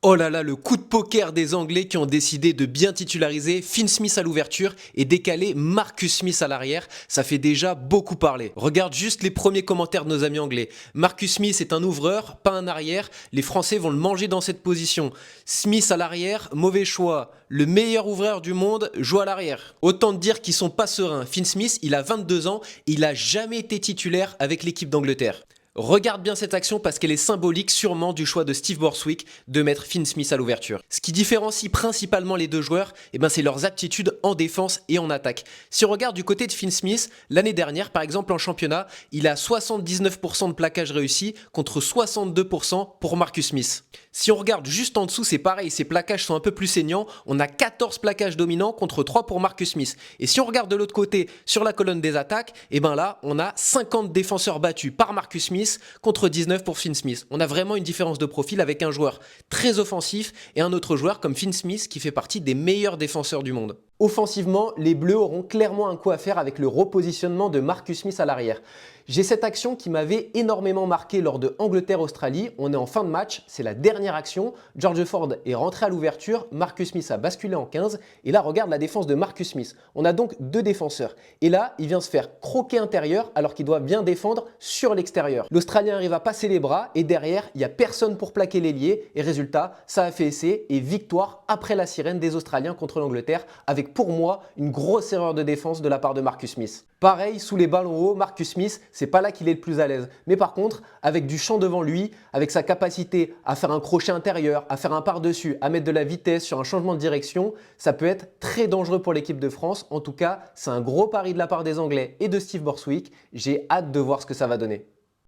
Oh là là, le coup de poker des Anglais qui ont décidé de bien titulariser Finn Smith à l'ouverture et décaler Marcus Smith à l'arrière, ça fait déjà beaucoup parler. Regarde juste les premiers commentaires de nos amis anglais. Marcus Smith est un ouvreur, pas un arrière, les Français vont le manger dans cette position. Smith à l'arrière, mauvais choix. Le meilleur ouvreur du monde joue à l'arrière. Autant te dire qu'ils sont pas sereins. Finn Smith, il a 22 ans, il a jamais été titulaire avec l'équipe d'Angleterre. Regarde bien cette action parce qu'elle est symbolique sûrement du choix de Steve Borswick de mettre Finn Smith à l'ouverture. Ce qui différencie principalement les deux joueurs, c'est leurs aptitudes en défense et en attaque. Si on regarde du côté de Finn Smith, l'année dernière par exemple en championnat, il a 79% de plaquage réussi contre 62% pour Marcus Smith. Si on regarde juste en dessous, c'est pareil, ses plaquages sont un peu plus saignants, on a 14 plaquages dominants contre 3 pour Marcus Smith. Et si on regarde de l'autre côté sur la colonne des attaques, là on a 50 défenseurs battus par Marcus Smith contre 19 pour Finn Smith. On a vraiment une différence de profil avec un joueur très offensif et un autre joueur comme Finn Smith qui fait partie des meilleurs défenseurs du monde. Offensivement, les Bleus auront clairement un coup à faire avec le repositionnement de Marcus Smith à l'arrière. J'ai cette action qui m'avait énormément marqué lors de Angleterre-Australie. On est en fin de match, c'est la dernière action. George Ford est rentré à l'ouverture, Marcus Smith a basculé en 15 et là regarde la défense de Marcus Smith. On a donc deux défenseurs et là il vient se faire croquer intérieur alors qu'il doit bien défendre sur l'extérieur. L'Australien arrive à passer les bras et derrière il n'y a personne pour plaquer l'ailier et résultat ça a fait essai et victoire après la sirène des Australiens contre l'Angleterre avec pour moi une grosse erreur de défense de la part de Marcus Smith. Pareil, sous les ballons hauts, Marcus Smith, c'est pas là qu'il est le plus à l'aise. Mais par contre, avec du champ devant lui, avec sa capacité à faire un crochet intérieur, à faire un par-dessus, à mettre de la vitesse sur un changement de direction, ça peut être très dangereux pour l'équipe de France. En tout cas, c'est un gros pari de la part des Anglais et de Steve Borswick. J'ai hâte de voir ce que ça va donner.